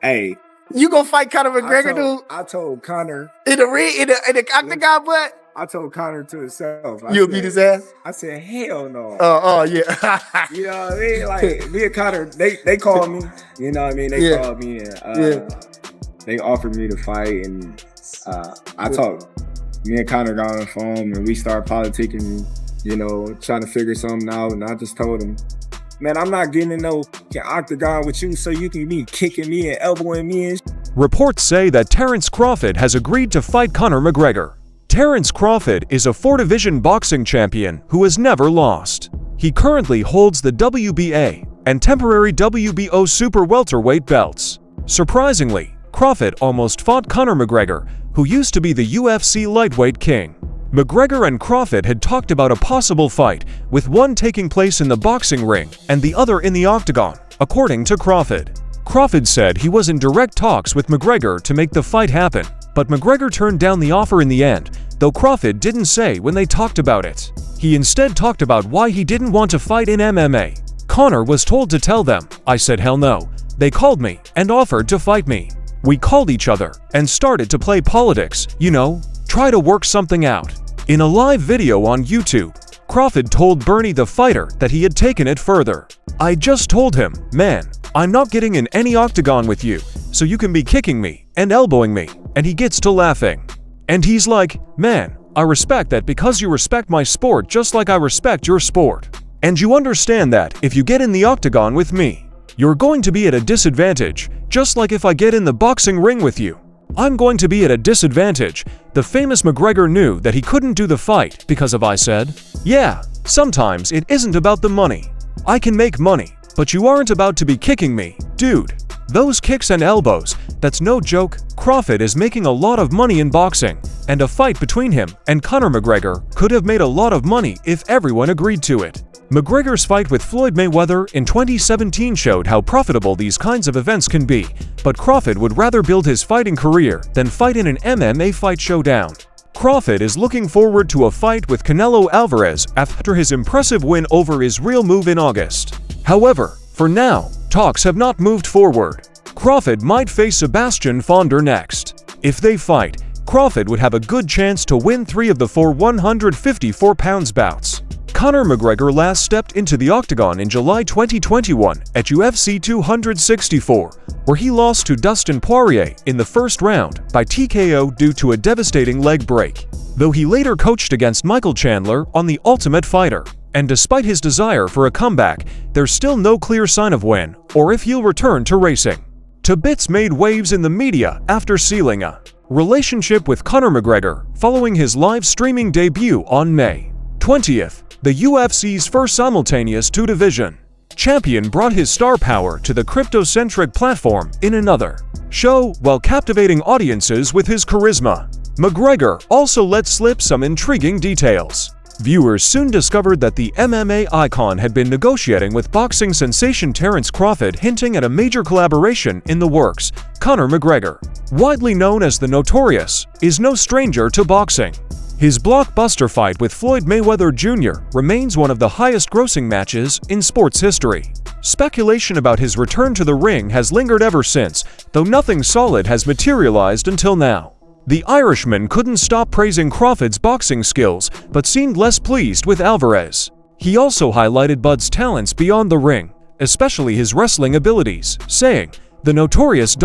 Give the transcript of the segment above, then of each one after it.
Hey, You gonna fight Conor McGregor, dude? I told Conor In the ring, in the octagon, but I told Conor to himself. you'll beat his ass. I said, hell no. Oh yeah. You know what I mean? Like me and Conor, they called me. You know what I mean? They called me and they offered me to fight, and I talked. Me and Conor got on the phone and we started politicking. You know, trying to figure something out. And I just told him, man, I'm not getting in no octagon with you so you can be kicking me and elbowing me and Reports say that Terence Crawford has agreed to fight Conor McGregor. Terence Crawford is a 4-division boxing champion who has never lost. He currently holds the WBA and temporary WBO super welterweight belts. Surprisingly, Crawford almost fought Conor McGregor, who used to be the UFC lightweight king. McGregor and Crawford had talked about a possible fight, with one taking place in the boxing ring and the other in the octagon, according to Crawford. Crawford said he was in direct talks with McGregor to make the fight happen, but McGregor turned down the offer in the end, though Crawford didn't say when they talked about it. He instead talked about why he didn't want to fight in MMA. Conor was told to tell them, "I said hell no. They called me and offered to fight me. We called each other and started to play politics, you know, try to work something out." In a live video on YouTube, Crawford told Bernie the Fighter that he had taken it further. "I just told him, man, I'm not getting in any octagon with you, so you can be kicking me and elbowing me," and he gets to laughing. And he's like, "Man, I respect that because you respect my sport just like I respect your sport. And you understand that if you get in the octagon with me, you're going to be at a disadvantage, just like if I get in the boxing ring with you. I'm going to be at a disadvantage." The famous McGregor knew that he couldn't do the fight because of I said, "Yeah, sometimes it isn't about the money. I can make money, but you aren't about to be kicking me, dude. Those kicks and elbows, that's no joke." Crawford is making a lot of money in boxing, and a fight between him and Conor McGregor could have made a lot of money if everyone agreed to it. McGregor's fight with Floyd Mayweather in 2017 showed how profitable these kinds of events can be, but Crawford would rather build his fighting career than fight in an MMA fight showdown. Crawford is looking forward to a fight with Canelo Alvarez after his impressive win over Israel Move in August. However, for now, talks have not moved forward. Crawford might face Sebastian Fonder next. If they fight, Crawford would have a good chance to win 3 of the 4 154-pound bouts. Conor McGregor last stepped into the octagon in July 2021 at UFC 264, where he lost to Dustin Poirier in the first round by TKO due to a devastating leg break, though he later coached against Michael Chandler on The Ultimate Fighter. And despite his desire for a comeback, there's still no clear sign of when or if he'll return to racing. Tibbetts made waves in the media after sealing a relationship with Conor McGregor following his live streaming debut on May 20th. The UFC's first simultaneous 2-division champion brought his star power to the crypto-centric platform in another show while captivating audiences with his charisma. McGregor also let slip some intriguing details. Viewers soon discovered that the MMA icon had been negotiating with boxing sensation Terence Crawford, hinting at a major collaboration in the works. Conor McGregor, widely known as the Notorious, is no stranger to boxing. His blockbuster fight with Floyd Mayweather Jr. remains one of the highest-grossing matches in sports history. Speculation about his return to the ring has lingered ever since, though nothing solid has materialized until now. The Irishman couldn't stop praising Crawford's boxing skills, but seemed less pleased with Alvarez. He also highlighted Bud's talents beyond the ring, especially his wrestling abilities, saying, "The Notorious ...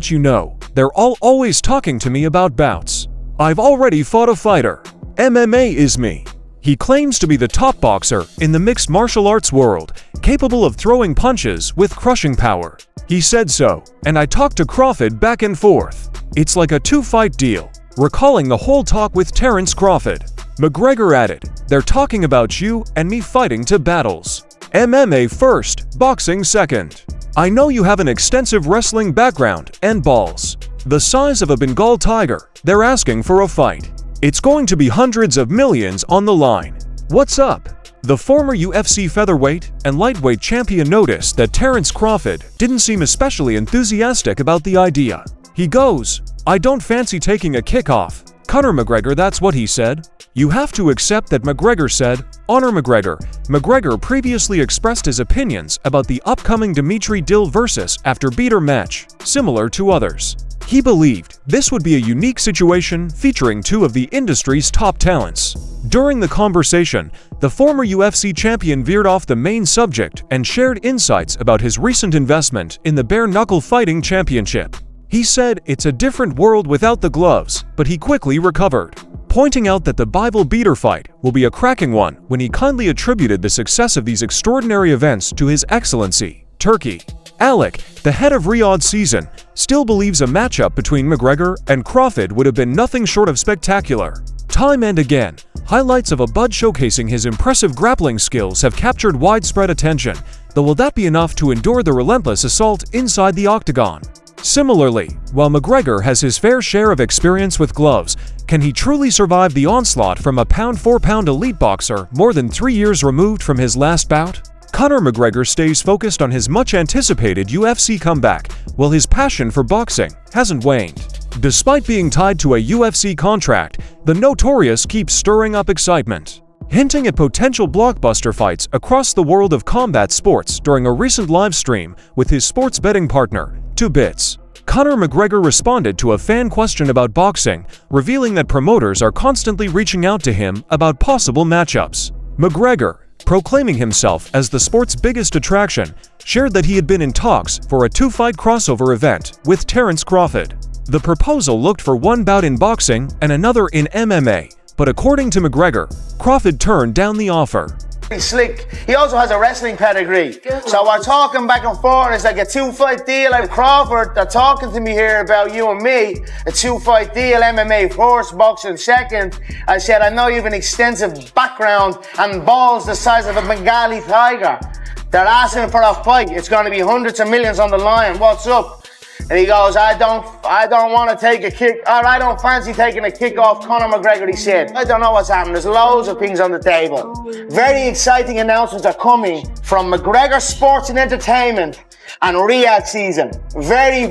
you know, they're all always talking to me about bouts. I've already fought a fighter. MMA is me." He claims to be the top boxer in the mixed martial arts world, capable of throwing punches with crushing power. He said so, and I talked to Crawford back and forth. It's like a 2-fight deal. Recalling the whole talk with Terence Crawford, McGregor added, "They're talking about you and me fighting to battles. MMA first, boxing second. I know you have an extensive wrestling background and balls. The size of a Bengal tiger. They're asking for a fight. It's going to be hundreds of millions on the line. What's up?" The former UFC featherweight and lightweight champion noticed that Terence Crawford didn't seem especially enthusiastic about the idea. He goes, "I don't fancy taking a kickoff. Conor McGregor, that's what he said. You have to accept that McGregor said, honor McGregor. McGregor previously expressed his opinions about the upcoming Dimitri Dill versus after beater match, similar to others. He believed this would be a unique situation featuring two of the industry's top talents. During the conversation, the former UFC champion veered off the main subject and shared insights about his recent investment in the bare-knuckle fighting championship. He said it's a different world without the gloves, but he quickly recovered, pointing out that the Bible beater fight will be a cracking one when he kindly attributed the success of these extraordinary events to His Excellency, Turkey. Alec, the head of Riyadh season, still believes a matchup between McGregor and Crawford would have been nothing short of spectacular. Time and again, highlights of a bud showcasing his impressive grappling skills have captured widespread attention, though will that be enough to endure the relentless assault inside the octagon? Similarly, while McGregor has his fair share of experience with gloves, can he truly survive the onslaught from a pound-for-pound elite boxer more than 3 years removed from his last bout? Conor McGregor stays focused on his much-anticipated UFC comeback, while his passion for boxing hasn't waned. Despite being tied to a UFC contract, the Notorious keeps stirring up excitement, hinting at potential blockbuster fights across the world of combat sports during a recent live stream with his sports betting partner, 2Bits. Conor McGregor responded to a fan question about boxing, revealing that promoters are constantly reaching out to him about possible matchups. McGregor, proclaiming himself as the sport's biggest attraction, shared that he had been in talks for a 2-fight crossover event with Terence Crawford. The proposal looked for one bout in boxing and another in MMA, but according to McGregor, Crawford turned down the offer. He's slick. He also has a wrestling pedigree. So we're talking back and forth. It's like a 2-fight deal. Like Crawford, they're talking to me here about you and me. A 2-fight deal, MMA first, boxing second. I said, I know you have an extensive background and balls the size of a Bengali tiger. They're asking for a fight. It's going to be hundreds of millions on the line. What's up? And he goes, I don't want to take a kick, or I don't fancy taking a kick off Conor McGregor, he said. I don't know what's happening. There's loads of things on the table. Very exciting announcements are coming from McGregor Sports and Entertainment and Riyadh season. Very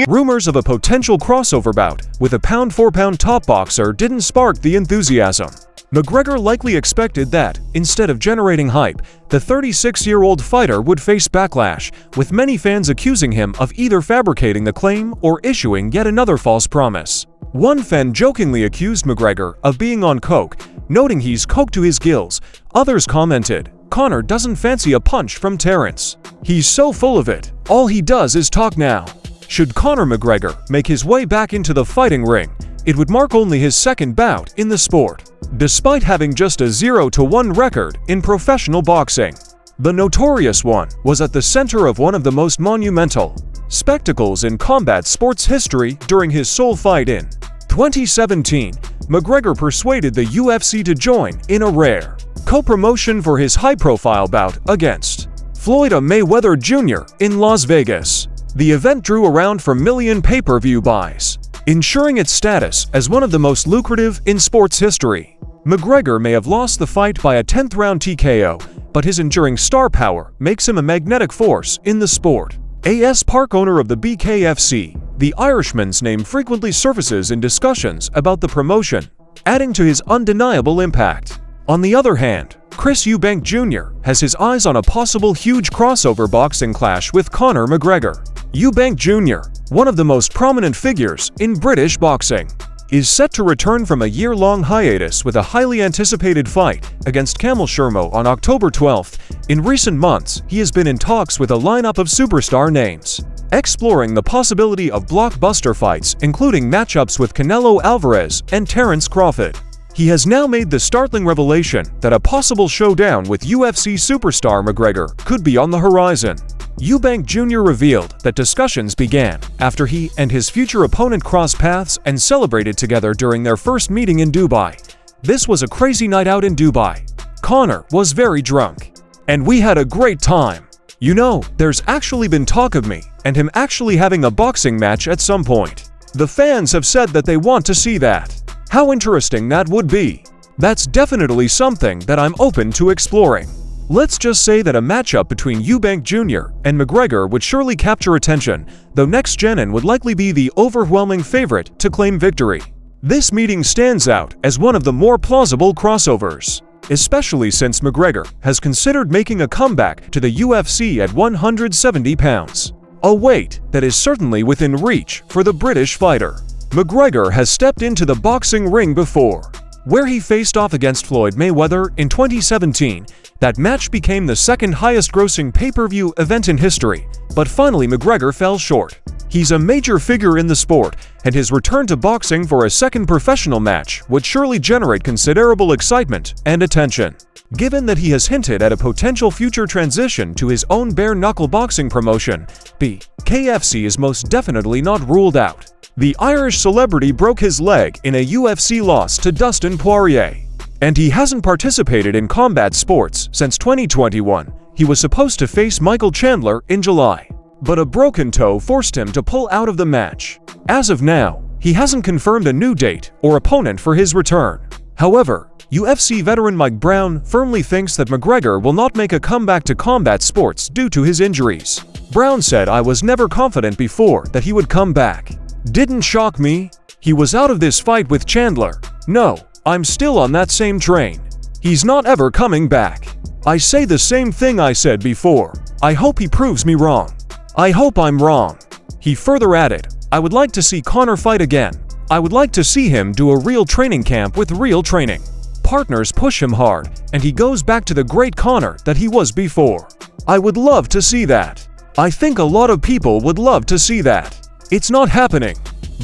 Rumors of a potential crossover bout with a pound-for-pound top boxer didn't spark the enthusiasm. McGregor likely expected that, instead of generating hype, the 36-year-old fighter would face backlash, with many fans accusing him of either fabricating the claim or issuing yet another false promise. One fan jokingly accused McGregor of being on coke, noting he's coked to his gills. Others commented, Conor doesn't fancy a punch from Terence. He's so full of it, all he does is talk now. Should Conor McGregor make his way back into the fighting ring, it would mark only his second bout in the sport, despite having just a 0-1 record in professional boxing. The Notorious One was at the center of one of the most monumental spectacles in combat sports history during his sole fight in 2017. McGregor persuaded the UFC to join in a rare co-promotion for his high-profile bout against Floyd Mayweather Jr. in Las Vegas. The event drew around 4 million pay-per-view buys, ensuring its status as one of the most lucrative in sports history. McGregor may have lost the fight by a 10th-round TKO, but his enduring star power makes him a magnetic force in the sport. AS Park, owner of the BKFC, the Irishman's name frequently surfaces in discussions about the promotion, adding to his undeniable impact. On the other hand, Chris Eubank Jr. has his eyes on a possible huge crossover boxing clash with Conor McGregor. Eubank Jr., one of the most prominent figures in British boxing, is set to return from a year-long hiatus with a highly anticipated fight against Kamil Shermo on October 12th. In recent months, he has been in talks with a lineup of superstar names, exploring the possibility of blockbuster fights, including matchups with Canelo Alvarez and Terence Crawford. He has now made the startling revelation that a possible showdown with UFC superstar McGregor could be on the horizon. Eubank Jr. revealed that discussions began after he and his future opponent crossed paths and celebrated together during their first meeting in Dubai. This was a crazy night out in Dubai. Conor was very drunk, and we had a great time. You know, there's actually been talk of me and him actually having a boxing match at some point. The fans have said that they want to see that. How interesting that would be. That's definitely something that I'm open to exploring. Let's just say that a matchup between Eubank Jr. and McGregor would surely capture attention, though next gen would likely be the overwhelming favorite to claim victory. This meeting stands out as one of the more plausible crossovers, especially since McGregor has considered making a comeback to the UFC at 170 pounds, a weight that is certainly within reach for the British fighter. McGregor has stepped into the boxing ring before, where he faced off against Floyd Mayweather in 2017. That match became the second highest-grossing pay-per-view event in history, but finally McGregor fell short. He's a major figure in the sport, and his return to boxing for a second professional match would surely generate considerable excitement and attention. Given that he has hinted at a potential future transition to his own bare-knuckle boxing promotion, BKFC is most definitely not ruled out. The Irish celebrity broke his leg in a UFC loss to Dustin Poirier, and he hasn't participated in combat sports since 2021. He was supposed to face Michael Chandler in July, but a broken toe forced him to pull out of the match. As of now, he hasn't confirmed a new date or opponent for his return. However, UFC veteran Mike Brown firmly thinks that McGregor will not make a comeback to combat sports due to his injuries. Brown said, "I was never confident before that he would come back. Didn't shock me. He was out of this fight with Chandler. No, I'm still on that same train. He's not ever coming back. I say the same thing I said before. I hope he proves me wrong. I hope I'm wrong." He further added, "I would like to see Conor fight again. I would like to see him do a real training camp with real training. Partners push him hard, and he goes back to the great Conor that he was before. I would love to see that. I think a lot of people would love to see that. It's not happening."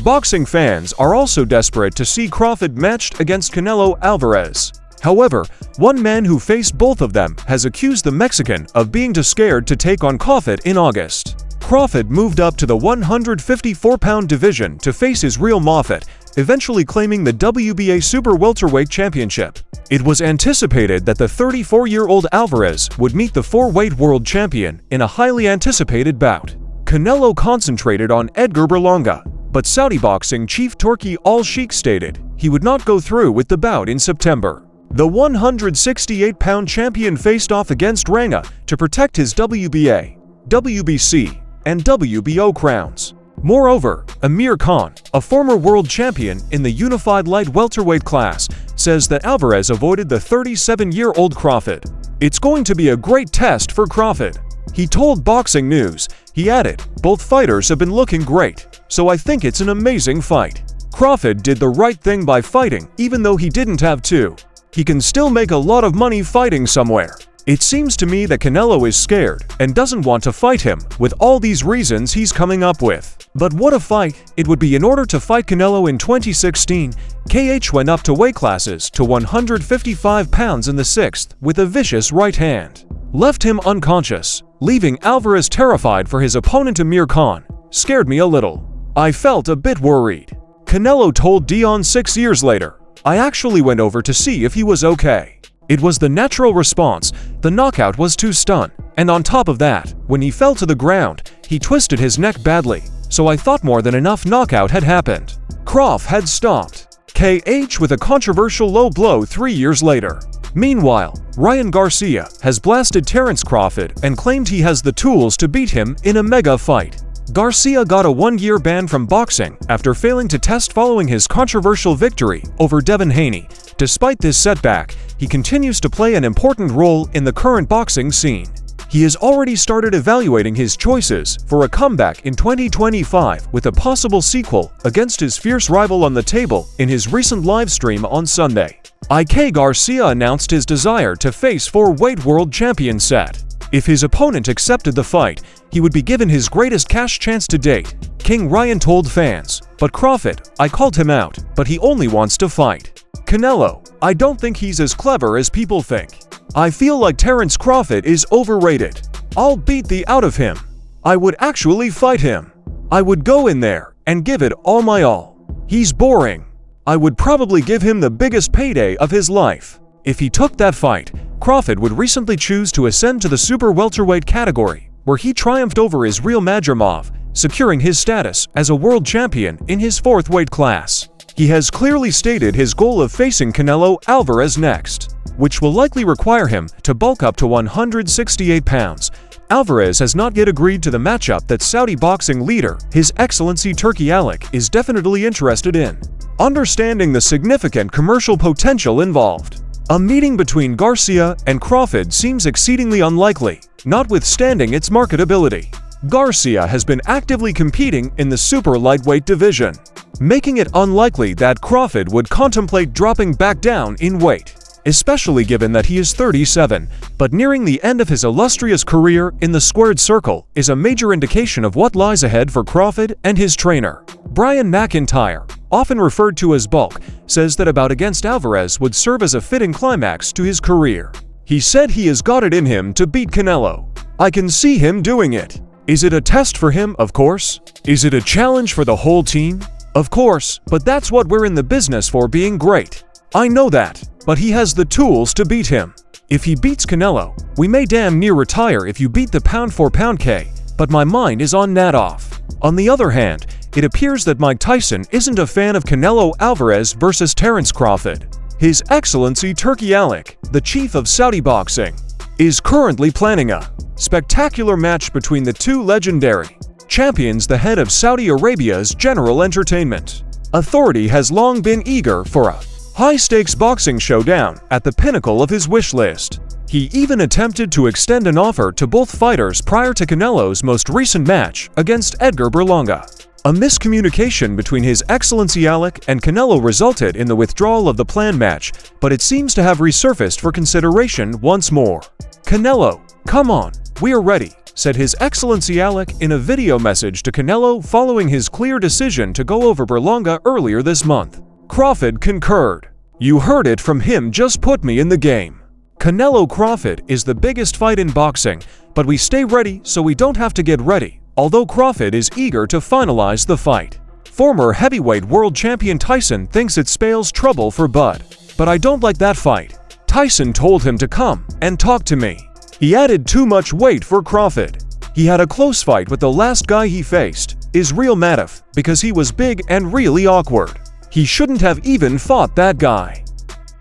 Boxing fans are also desperate to see Crawford matched against Canelo Alvarez. However, one man who faced both of them has accused the Mexican of being too scared to take on Crawford in August. Crawford moved up to the 154-pound division to face his real Moffat, eventually claiming the WBA Super Welterweight Championship. It was anticipated that the 34-year-old Alvarez would meet the 4-weight world champion in a highly anticipated bout. Canelo concentrated on Edgar Berlanga, but Saudi boxing chief Turki Al-Sheikh stated he would not go through with the bout in September. The 168-pound champion faced off against Ranga to protect his WBA, WBC, and WBO crowns. Moreover, Amir Khan, a former world champion in the unified light welterweight class, says that Alvarez avoided the 37-year-old Crawford. "It's going to be a great test for Crawford," he told Boxing News. He added, "Both fighters have been looking great, so I think it's an amazing fight. Crawford did the right thing by fighting even though he didn't have to. He can still make a lot of money fighting somewhere. It seems to me that Canelo is scared and doesn't want to fight him with all these reasons he's coming up with. But what a fight it would be." In order to fight Canelo in 2016, KH went up to weight classes to 155 pounds in the 6th with a vicious right hand. Left him unconscious, leaving Alvarez terrified for his opponent Amir Khan. "Scared me a little. I felt a bit worried." Canelo told Dion 6 years later, "I actually went over to see if he was okay. It was the natural response. The knockout was too stun, and on top of that, when he fell to the ground, he twisted his neck badly, so I thought more than enough knockout had happened." Crawford had stopped KH with a controversial low blow 3 years later. Meanwhile, Ryan Garcia has blasted Terence Crawford and claimed he has the tools to beat him in a mega fight. Garcia got a 1-year ban from boxing after failing to test following his controversial victory over Devin Haney. Despite this setback, he continues to play an important role in the current boxing scene. He has already started evaluating his choices for a comeback in 2025 with a possible sequel against his fierce rival on the table in his recent livestream on Sunday. IK Garcia announced his desire to face 4-weight world champion Sat. If his opponent accepted the fight, he would be given his greatest cash chance to date, King Ryan told fans. "But Crawford, I called him out, but he only wants to fight. Canelo, I don't think he's as clever as people think. I feel like Terence Crawford is overrated. I'll beat the out of him. I would actually fight him. I would go in there and give it all my all. He's boring. I would probably give him the biggest payday of his life." If he took that fight, Crawford would recently choose to ascend to the super welterweight category, where he triumphed over Israel Madrimov, securing his status as a world champion in his 4th weight class. He has clearly stated his goal of facing Canelo Alvarez next, which will likely require him to bulk up to 168 pounds. Alvarez has not yet agreed to the matchup that Saudi boxing leader, His Excellency Turki Al-Sheikh, is definitely interested in. understanding the significant commercial potential involved. A meeting between Garcia and Crawford seems exceedingly unlikely, notwithstanding its marketability. Garcia has been actively competing in the super lightweight division, making it unlikely that Crawford would contemplate dropping back down in weight, especially given that he is 37, but nearing the end of his illustrious career in the squared circle is a major indication of what lies ahead for Crawford and his trainer. Brian McIntyre, often referred to as Bulk, says that a bout against Alvarez would serve as a fitting climax to his career. He said he has got it in him to beat Canelo. I can see him doing it. Is it a test for him? Of course. Is it a challenge for the whole team? Of course, but that's what we're in the business for, being great. I know that, but he has the tools to beat him. If he beats Canelo, we may damn near retire if you beat the pound-for-pound K, but my mind is on Nadov. On the other hand, it appears that Mike Tyson isn't a fan of Canelo Alvarez versus Terence Crawford. His Excellency Turki Alik, the chief of Saudi boxing, is currently planning a spectacular match between the two legendary champions, the head of Saudi Arabia's General Entertainment Authority has long been eager for a high-stakes boxing showdown at the pinnacle of his wish list. He even attempted to extend an offer to both fighters prior to Canelo's most recent match against Edgar Berlanga. A miscommunication between His Excellency Alik and Canelo resulted in the withdrawal of the planned match, but it seems to have resurfaced for consideration once more. "Canelo, come on, we are ready," said His Excellency Alik in a video message to Canelo following his clear decision to go over Berlanga earlier this month. Crawford concurred. "You heard it from him, just put me in the game. Canelo Crawford is the biggest fight in boxing, but we stay ready so we don't have to get ready," although Crawford is eager to finalize the fight. Former heavyweight world champion Tyson thinks it spells trouble for Bud. "But I don't like that fight. Tyson told him to come and talk to me. He added too much weight for Crawford. He had a close fight with the last guy he faced, Israel Madov, because he was big and really awkward. He shouldn't have even fought that guy."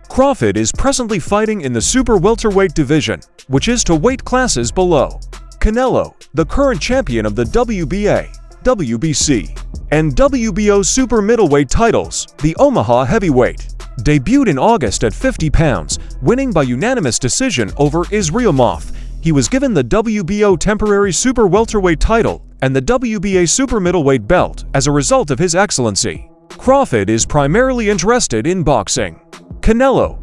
Crawford is presently fighting in the super welterweight division, which is to weight classes below Canelo, the current champion of the WBA, WBC, and WBO super middleweight titles. The Omaha heavyweight debuted in August at 50 pounds, winning by unanimous decision over Israel Madov. He was given the WBO temporary super welterweight title and the WBA super middleweight belt as a result of His Excellency. Crawford is primarily interested in boxing. Canelo,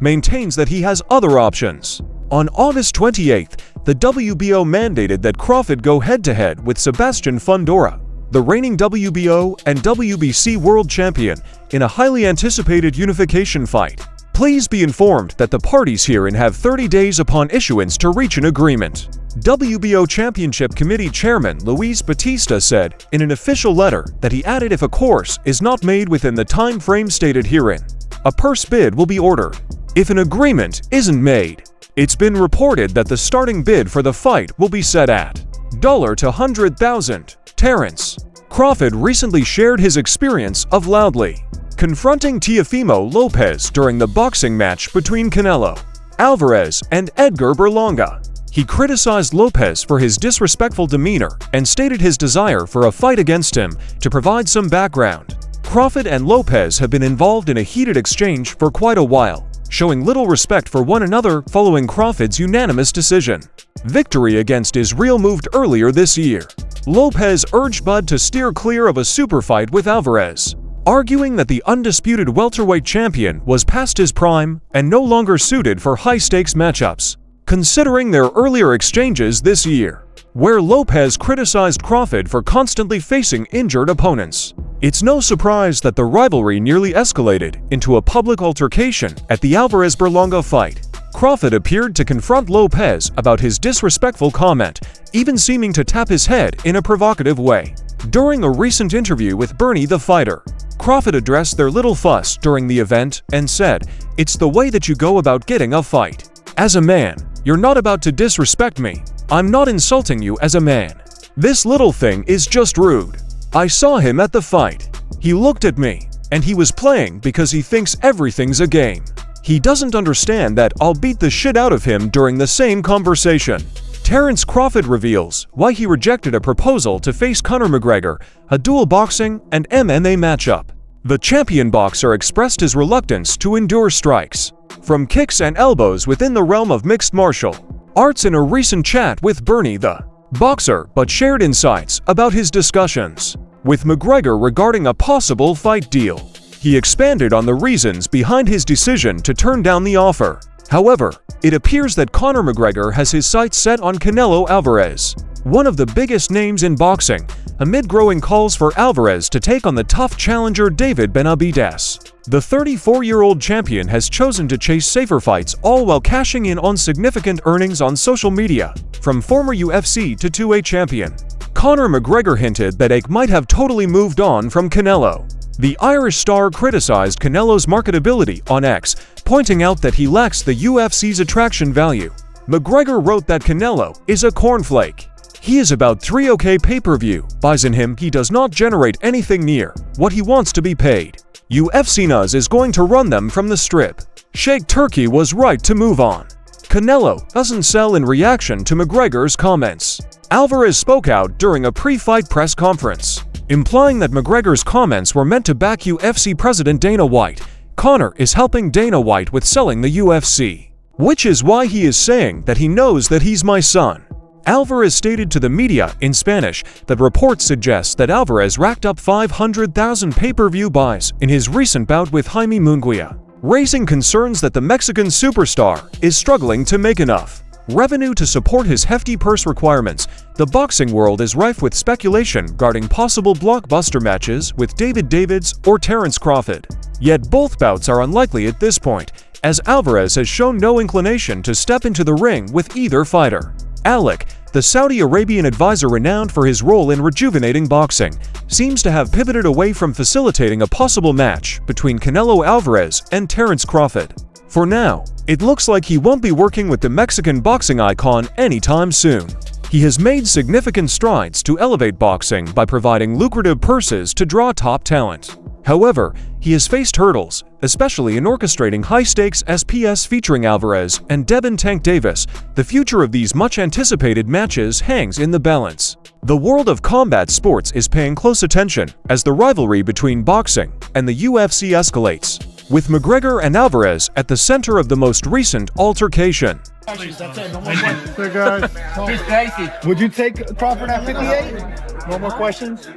maintains that he has other options. On August 28th, the WBO mandated that Crawford go head-to-head with Sebastian Fundora, the reigning WBO and WBC world champion, in a highly anticipated unification fight. Please be informed that the parties herein have 30 days upon issuance to reach an agreement. WBO Championship Committee Chairman Luis Batista said in an official letter that he added if a course is not made within the time frame stated herein, a purse bid will be ordered. If an agreement isn't made, it's been reported that the starting bid for the fight will be set at $100 to $100,000. Terence Crawford recently shared his experience of loudly confronting Teofimo Lopez during the boxing match between Canelo Alvarez and Edgar Berlanga. He criticized Lopez for his disrespectful demeanor and stated his desire for a fight against him. To provide some background, Crawford and Lopez have been involved in a heated exchange for quite a while, showing little respect for one another following Crawford's unanimous decision victory against Israel moved earlier this year. Lopez urged Bud to steer clear of a super fight with Alvarez, arguing that the undisputed welterweight champion was past his prime and no longer suited for high-stakes matchups. Considering their earlier exchanges this year, where Lopez criticized Crawford for constantly facing injured opponents, it's no surprise that the rivalry nearly escalated into a public altercation at the Alvarez-Berlanga fight. Crawford appeared to confront Lopez about his disrespectful comment, even seeming to tap his head in a provocative way. During a recent interview with Bernie the Fighter, Crawford addressed their little fuss during the event and said, "It's the way that you go about getting a fight. As a man, you're not about to disrespect me. I'm not insulting you as a man. This little thing is just rude. I saw him at the fight. He looked at me, and he was playing because he thinks everything's a game. He doesn't understand that I'll beat the shit out of him." During the same conversation, Terence Crawford reveals why he rejected a proposal to face Conor McGregor, a dual boxing and MMA matchup. The champion boxer expressed his reluctance to endure strikes from kicks and elbows within the realm of mixed martial arts in a recent chat with Bernie the boxer, but shared insights about his discussions with McGregor regarding a possible fight deal. He expanded on the reasons behind his decision to turn down the offer. However, it appears that Conor McGregor has his sights set on Canelo Alvarez, one of the biggest names in boxing, amid growing calls for Alvarez to take on the tough challenger David Benavidez. The 34-year-old champion has chosen to chase safer fights, all while cashing in on significant earnings on social media. From former UFC to 2A champion, Conor McGregor hinted that he might have totally moved on from Canelo. The Irish star criticized Canelo's marketability on X, pointing out that he lacks the UFC's attraction value. McGregor wrote that Canelo is a cornflake. He is about 3 OK pay-per-view, buys in him he does not generate anything near what he wants to be paid. UFC Nuz is going to run them from the strip. Sheikh Turkey was right to move on. Canelo doesn't sell in reaction to McGregor's comments. Alvarez spoke out during a pre-fight press conference, implying that McGregor's comments were meant to back UFC President Dana White. Conor is helping Dana White with selling the UFC, which is why he is saying that he knows that he's my son. Alvarez stated to the media in Spanish that reports suggest that Alvarez racked up 500,000 pay-per-view buys in his recent bout with Jaime Munguia, raising concerns that the Mexican superstar is struggling to make enough revenue to support his hefty purse requirements. The boxing world is rife with speculation regarding possible blockbuster matches with David Davids or Terence Crawford. Yet both bouts are unlikely at this point, as Alvarez has shown no inclination to step into the ring with either fighter. Alec, the Saudi Arabian advisor renowned for his role in rejuvenating boxing, seems to have pivoted away from facilitating a possible match between Canelo Alvarez and Terence Crawford. For now, it looks like he won't be working with the Mexican boxing icon anytime soon. He has made significant strides to elevate boxing by providing lucrative purses to draw top talent. However, he has faced hurdles, especially in orchestrating high-stakes SPS featuring Alvarez and Devin Tank Davis. The future of these much-anticipated matches hangs in the balance. The world of combat sports is paying close attention as the rivalry between boxing and the UFC escalates, with McGregor and Alvarez at the center of the most recent altercation. That's it. No more questions. He's crazy. Would you take Crawford at 58? No more questions?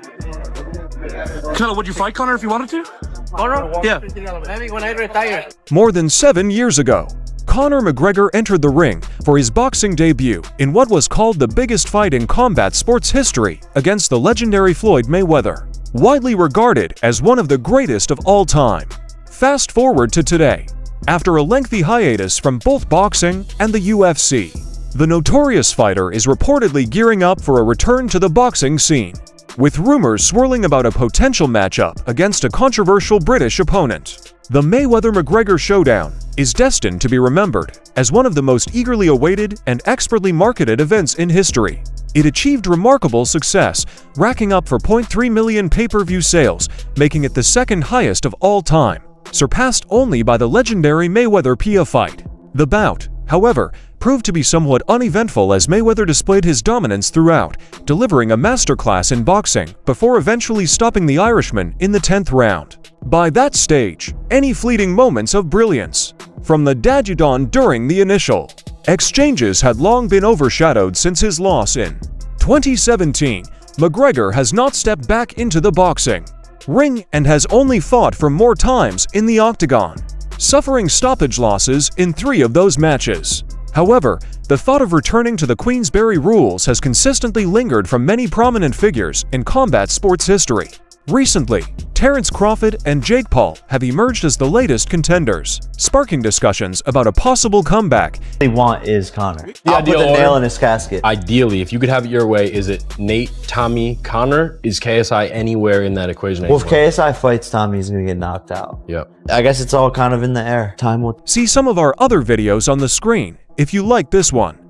Canelo, would you fight Conor if you wanted to? Conor? Yeah. Maybe when I retire. More than 7 years ago, Conor McGregor entered the ring for his boxing debut in what was called the biggest fight in combat sports history against the legendary Floyd Mayweather, widely regarded as one of the greatest of all time. Fast forward to today. After a lengthy hiatus from both boxing and the UFC, the notorious fighter is reportedly gearing up for a return to the boxing scene, with rumors swirling about a potential matchup against a controversial British opponent. The Mayweather-McGregor showdown is destined to be remembered as one of the most eagerly awaited and expertly marketed events in history. It achieved remarkable success, racking up 4.3 million pay-per-view sales, making it the second highest of all time, surpassed only by the legendary Mayweather-Pia fight. The bout, however, proved to be somewhat uneventful as Mayweather displayed his dominance throughout, delivering a masterclass in boxing before eventually stopping the Irishman in the 10th round. By that stage, any fleeting moments of brilliance from the Dadudon during the initial exchanges had long been overshadowed since his loss in 2017. McGregor has not stepped back into the boxing ring and has only fought for more times in the octagon, suffering stoppage losses in 3 of those matches. However, the thought of returning to the Queensberry rules has consistently lingered from many prominent figures in combat sports history. Recently, Terence Crawford and Jake Paul have emerged as the latest contenders, sparking discussions about a possible comeback. They want is Conor. The I'll put the nail in his casket. Ideally, if you could have it your way, is it Nate, Tommy, Conor? Is KSI anywhere in that equation Well, anymore? if KSI fights Tommy, he's gonna get knocked out. Yep. I guess it's all kind of in the air. Time will. See some of our other videos on the screen if you like this one.